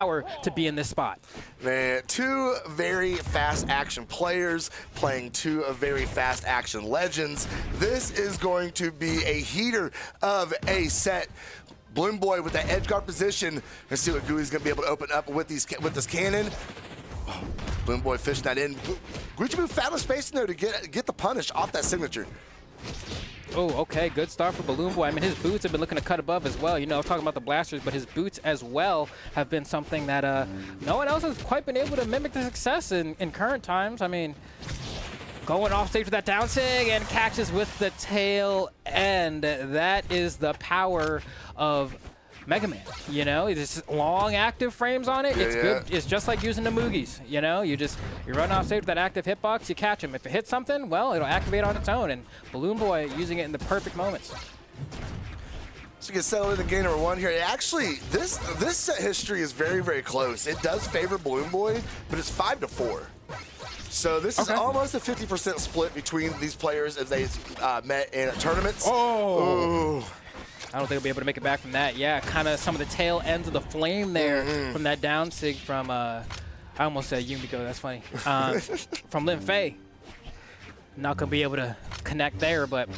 to be in this spot. Man, two very fast action players playing two very fast action legends. This is going to be a heater of a set. BalloonBoy with that edge guard position. Let's see what Gooey's gonna be able to open up with this cannon. Oh, BalloonBoy fishing that in. Guichabou found a space in there to get the punish off that signature. Oh, okay, good start for BalloonBoy. I mean, his boots have been looking to cut above as well. You know, I'm talking about the blasters, but his boots as well have been something that no one else has quite been able to mimic the success in current times. I mean, going off stage with that down sig and catches with the tail end. That is the power of Mega Man, you know, it's long active frames on it. It's good. It's just like using the Moogies, you know. You run off stage with that active hitbox, you catch him. If it hits something, well, it'll activate on its own. And BalloonBoy using it in the perfect moments. So you get settled into game number one here. Actually, this set history is very, very close. It does favor BalloonBoy, but it's 5-4. So this is almost a 50% split between these players as they met in tournaments. Oh. Ooh. I don't think we'll be able to make it back from that. Yeah, kind of some of the tail ends of the flame there from that down sig from, I almost said Yumiko, that's funny, from Lin Fei. Not going to be able to connect there, but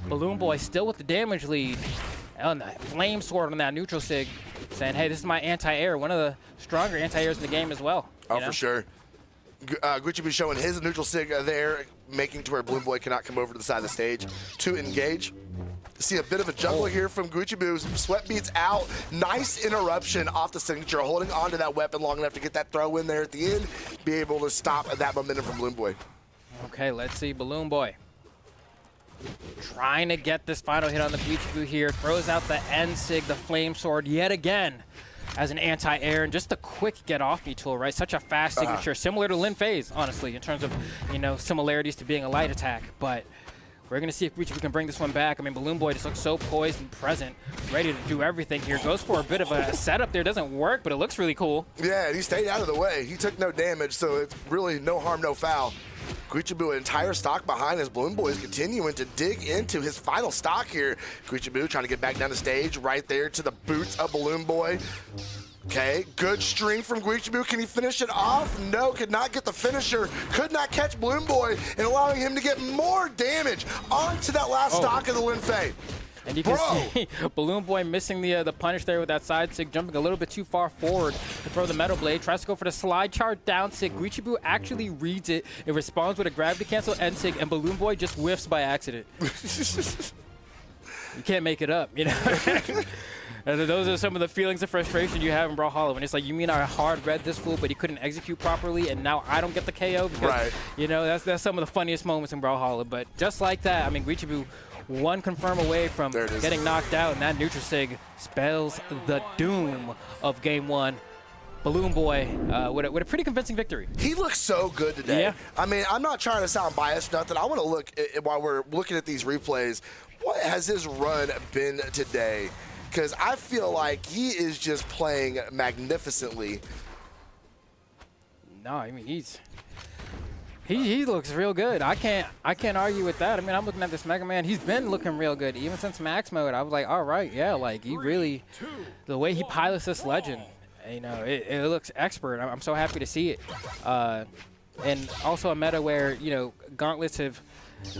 BalloonBoy still with the damage lead. On the flame sword on that neutral sig, saying, hey, this is my anti-air, one of the stronger anti-airs in the game as well. Oh, for sure. Guichabou showing his neutral sig there, making to where BalloonBoy cannot come over to the side of the stage to engage. See a bit of a juggle here from Guichabou. Sweat beats out. Nice interruption off the signature, holding onto that weapon long enough to get that throw in there at the end, be able to stop that momentum from BalloonBoy. Okay, let's see BalloonBoy. Trying to get this final hit on the Guichabou here. Throws out the end sig, the flame sword yet again as an anti-air, and just a quick get-off-me tool, right? Such a fast signature, similar to Lin Fei's, honestly, in terms of, you know, similarities to being a light attack. But we're going to see if Guichabou can bring this one back. I mean, BalloonBoy just looks so poised and present, ready to do everything here. Goes for a bit of a setup there. Doesn't work, but it looks really cool. Yeah, he stayed out of the way. He took no damage, so it's really no harm, no foul. Guichabou, an entire stock behind as BalloonBoy is continuing to dig into his final stock here. Guichabou trying to get back down the stage, right there to the boots of BalloonBoy. Okay, good string from Guichabou. Can he finish it off? No, could not get the finisher. Could not catch BalloonBoy, and allowing him to get more damage onto that last stock of the Lin Fei. And you can see BalloonBoy missing the punish there with that side sig, jumping a little bit too far forward to throw the metal blade. Tries to go for the slide charge down sig. Guichabou actually reads it. It responds with a gravity cancel end sig, and BalloonBoy just whiffs by accident. You can't make it up, you know? Those are some of the feelings of frustration you have in Brawlhalla when it's like, you mean I hard read this fool, but he couldn't execute properly, and now I don't get the KO? Because, you know, that's some of the funniest moments in Brawlhalla. But just like that, I mean, Guichabou one confirm away from getting knocked out, and that neutral sig spells the doom of game one. BalloonBoy with a pretty convincing victory. He looks so good today. Yeah. I mean, I'm not trying to sound biased, nothing. I want to look at, while we're looking at these replays, what has his run been today? Because I feel like he is just playing magnificently. No, I mean he looks real good. I can't argue with that. I mean, I'm looking at this Mega Man. He's been looking real good even since Max Mode. I was like, all right, yeah, like he really, the way he pilots this legend, you know, it looks expert. I'm so happy to see it. And also a meta where, you know, gauntlets have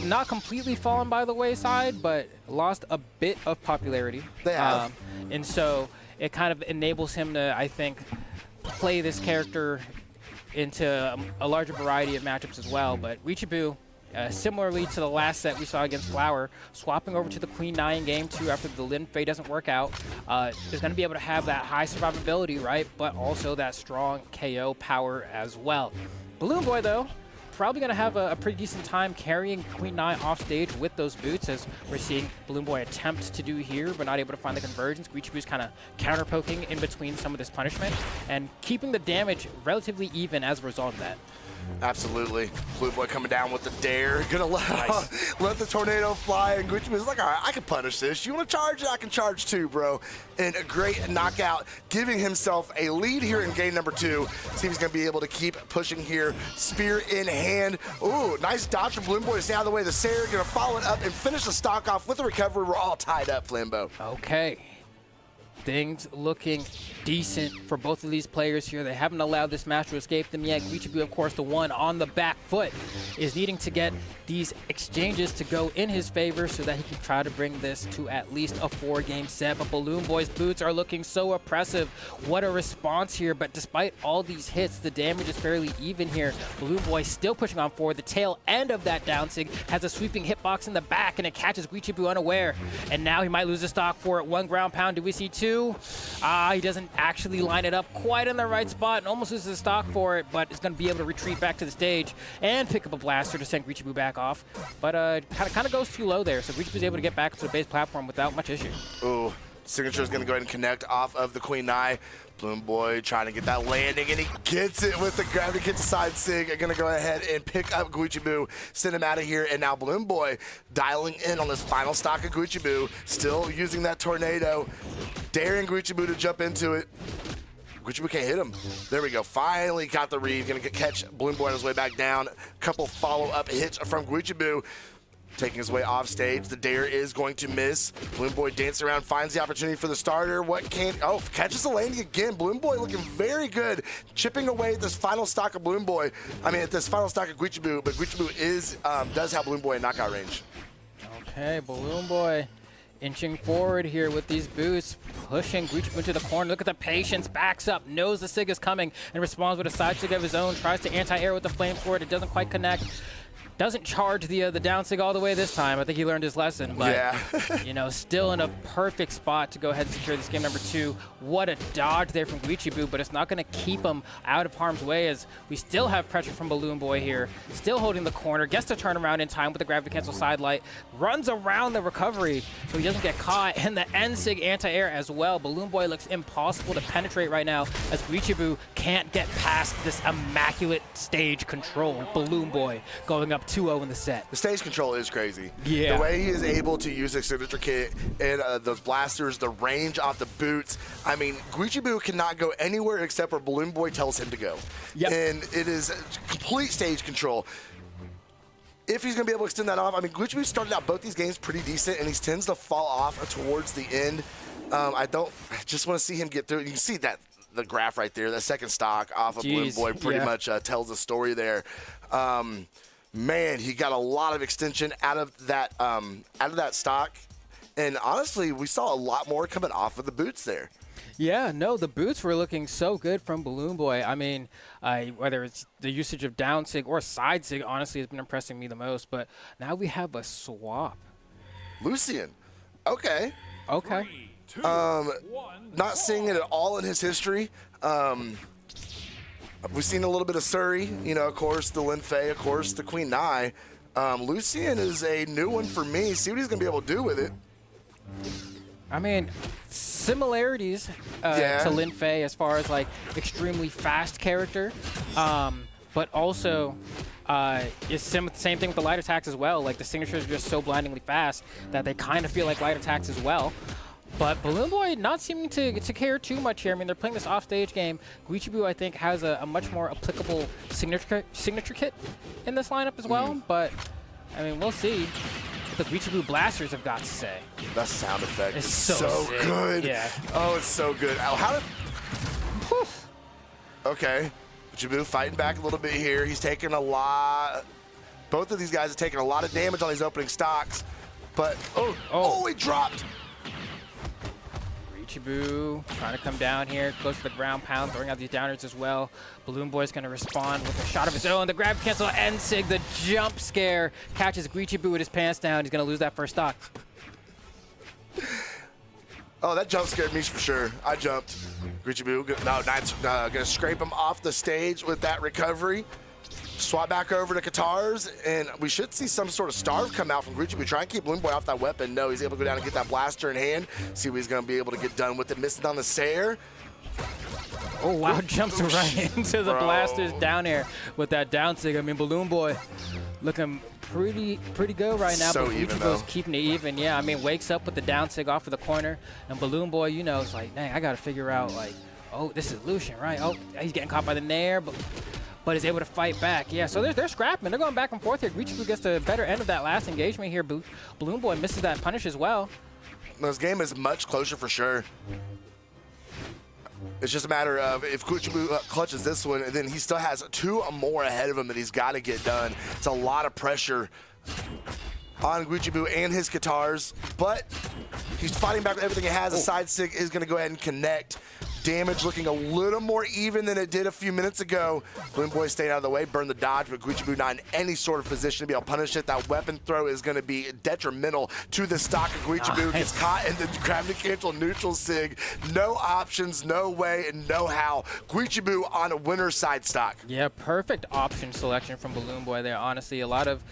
not completely fallen by the wayside, but lost a bit of popularity. They have. And so it kind of enables him to, I think, play this character into a larger variety of matchups as well. But Guichabou, similarly to the last set we saw against Flower, swapping over to the Queen 9 game 2 after the Lin Fei doesn't work out, is going to be able to have that high survivability, right, but also that strong KO power as well. BalloonBoy, though, probably going to have a pretty decent time carrying Queen 9 off stage with those boots, as we're seeing BalloonBoy attempt to do here, but not able to find the convergence. Guichabou's kind of counter-poking in between some of this punishment and keeping the damage relatively even as a result of that. Absolutely. BalloonBoy coming down with the dare. Gonna let the tornado fly, and Guichabou's like, all right, I can punish this. You want to charge it? I can charge too, bro. And a great knockout, giving himself a lead here in game number 2. See if he's gonna be able to keep pushing here. Spear in hand. Ooh, nice dodge from BalloonBoy to stay out of the way. The Sayer gonna follow it up and finish the stock off with the recovery. We're all tied up, Flambeau. Okay. Things looking decent for both of these players here. They haven't allowed this match to escape them yet. Guichabou, of course, the one on the back foot, is needing to get these exchanges to go in his favor so that he can try to bring this to at least a 4-game set. But BalloonBoy's boots are looking so oppressive. What a response here. But despite all these hits, the damage is fairly even here. BalloonBoy still pushing on forward. The tail end of that down sig has a sweeping hitbox in the back, and it catches Guichabou unaware. And now he might lose the stock for it. 1 ground pound. Do we see 2? He doesn't actually line it up quite in the right spot and almost loses the stock for it, but is going to be able to retreat back to the stage and pick up a blaster to send Guichabou back off. But kind of goes too low there, so Guichabou's able to get back to the base platform without much issue. Ooh, Signature is going to go ahead and connect off of the Queen Nai. BalloonBoy trying to get that landing, and he gets it with the gravity kit side sig. Going to go ahead and pick up Guichabou, send him out of here, and now BalloonBoy dialing in on this final stock of Guichabou, still using that tornado, daring Guichabou to jump into it. Guichabou can't hit him. There we go. Finally got the read. Going to catch BalloonBoy on his way back down. A couple follow-up hits from Guichabou. Taking his way off stage. The dare is going to miss. BalloonBoy dancing around, finds the opportunity for the starter. Catches the landing again. BalloonBoy looking very good, chipping away at this final stock of BalloonBoy. I mean, at this final stock of Guichabou, but Guichabou does have BalloonBoy in knockout range. Okay, BalloonBoy inching forward here with these boosts, pushing Guichabou into the corner. Look at the patience, backs up, knows the sig is coming, and responds with a side sig of his own. Tries to anti-air with the flame sword. It doesn't quite connect. Doesn't charge the down sig all the way this time. I think he learned his lesson. But, yeah. you know, still in a perfect spot to go ahead and secure this game number 2. What a dodge there from Guichabou, but it's not going to keep him out of harm's way as we still have pressure from BalloonBoy here. Still holding the corner. Gets to turn around in time with the gravity cancel side light. Runs around the recovery so he doesn't get caught. And the end sig anti-air as well. BalloonBoy looks impossible to penetrate right now as Guichabou can't get past this immaculate stage control. BalloonBoy going up 2-0 in the set. The stage control is crazy. Yeah. The way he is able to use his signature kit and those blasters, the range off the boots. I mean, Guichabou cannot go anywhere except where BalloonBoy tells him to go. Yep. And it is complete stage control. If he's going to be able to extend that off, I mean, Guichabou started out both these games pretty decent, and he tends to fall off towards the end. I just want to see him get through. You can see that the graph right there, that second stock off of BalloonBoy pretty much tells the story there. Man, he got a lot of extension out of that stock, and honestly, we saw a lot more coming off of the boots there. Yeah, no, the boots were looking so good from BalloonBoy. I mean, whether it's the usage of down sig or side sig, honestly, has been impressing me the most. But now we have a swap. Lucian, okay. Okay. 3, 2, 1, not seeing it at all in his history. We've seen a little bit of Surrey, you know, of course, the Lin Fei, of course, the Queen Nai. Lucian is a new one for me. See what he's going to be able to do with it. I mean, similarities to Lin Fei as far as, like, extremely fast character, but also it's same thing with the light attacks as well. Like, the signatures are just so blindingly fast that they kind of feel like light attacks as well. But BalloonBoy not seeming to care too much here. I mean, they're playing this off-stage game. Guichabou, I think, has a much more applicable signature kit in this lineup as well. But, I mean, we'll see what the Guichabou blasters have got to say. That sound effect is so good. Yeah. Oh, it's so good. How did... Okay. Guichabou fighting back a little bit here. He's taking a lot... Both of these guys are taking a lot of damage on these opening stocks. But, he dropped! Guichabou trying to come down here, close to the ground pound, throwing out these downers as well. BalloonBoy's going to respond with a shot of his own. The grab cancel end sig, the jump scare catches Guichabou with his pants down. He's going to lose that first stock. Oh, that jump scared me for sure. I jumped. Guichabou, going to scrape him off the stage with that recovery. Swap back over to Qatar's, and we should see some sort of starve come out from Guichabou. Try and keep BalloonBoy off that weapon. No, he's able to go down and get that blaster in hand. See what he's going to be able to get done with it. Missing on the Sayer. Oh, wow, jumps right into the blasters down air with that down sig. I mean, BalloonBoy looking pretty good right now, So but even, Guichabou's though. keeping it even. Yeah, I mean, wakes up with the down sig off of the corner, and BalloonBoy, you know, it's like, dang, I got to figure out, like, oh, this is Lucian, right? Oh, he's getting caught by the nair, but is able to fight back. Yeah, so they're scrapping. They're going back and forth here. Guichabou gets the better end of that last engagement here. BalloonBoy misses that punish as well. This game is much closer for sure. It's just a matter of if Guichabou clutches this one, and then he still has 2 more ahead of him that he's got to get done. It's a lot of pressure on Guichabou and his guitars, but he's fighting back with everything he has. A side stick is going to go ahead and connect. Damage looking a little more even than it did a few minutes ago. BalloonBoy staying out of the way, burn the dodge, but Guichabou not in any sort of position to be able to punish it. That weapon throw is going to be detrimental to the stock of Guichabou. Gets caught in the gravity cancel neutral sig. No options, no way, and no how. Guichabou on a winner side stock. Yeah, perfect option selection from BalloonBoy there. Honestly, a lot of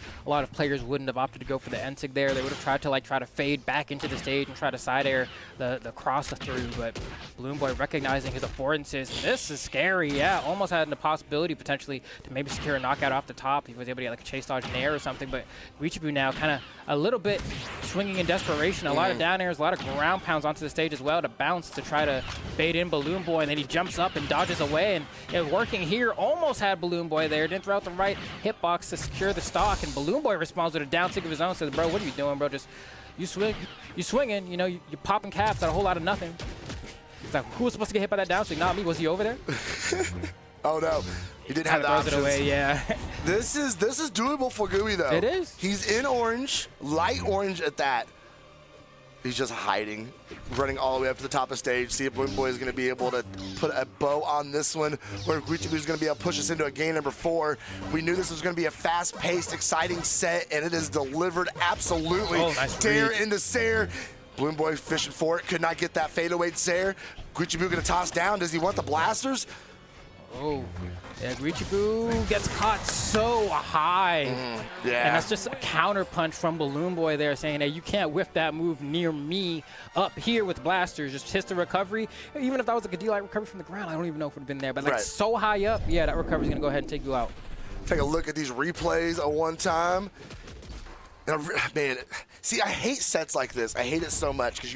players wouldn't have opted to go for the end sig there. They would have tried to try to fade back into the stage and try to side air the cross through, but BalloonBoy recognizing his affordances. This is scary. Yeah, almost had the possibility potentially to maybe secure a knockout off the top. He was able to get like a chase dodge in air or something, but Guichabou now kind of a little bit swinging in desperation. A lot of down airs, a lot of ground pounds onto the stage as well to bounce to try to bait in BalloonBoy, and then he jumps up and dodges away, and it was working here. Almost had BalloonBoy there. Didn't throw out the right hitbox to secure the stock, and BalloonBoy responds with a down tick of his own. Says, bro, what are you doing, bro? Just you swinging, you know, you're popping caps at a whole lot of nothing. It's like, who was supposed to get hit by that down stick? Not me. Was he over there? Oh no, he didn't have the options. Throws it away, yeah. This is doable for Gooey though. It is. He's in orange, light orange at that. He's just hiding, running all the way up to the top of stage. See if BalloonBoy is going to be able to put a bow on this one, or if Guichabou is going to be able to push us into a game number 4. We knew this was going to be a fast-paced, exciting set, and it is delivered absolutely. Oh, nice Dare read. into Sair. BalloonBoy fishing for it, could not get that fadeaway Sair. Guichabou going to toss down. Does he want the blasters? Oh, yeah, Guichabou gets caught so high. Yeah. And that's just a counter punch from BalloonBoy there saying, hey, you can't whiff that move near me up here with blasters. Just hits the recovery. Even if that was like a D-light recovery from the ground, I don't even know if it would have been there. But like so high up, yeah, that recovery is going to go ahead and take you out. Take a look at these replays at one time. Now, man, see, I hate sets like this. I hate it so much because you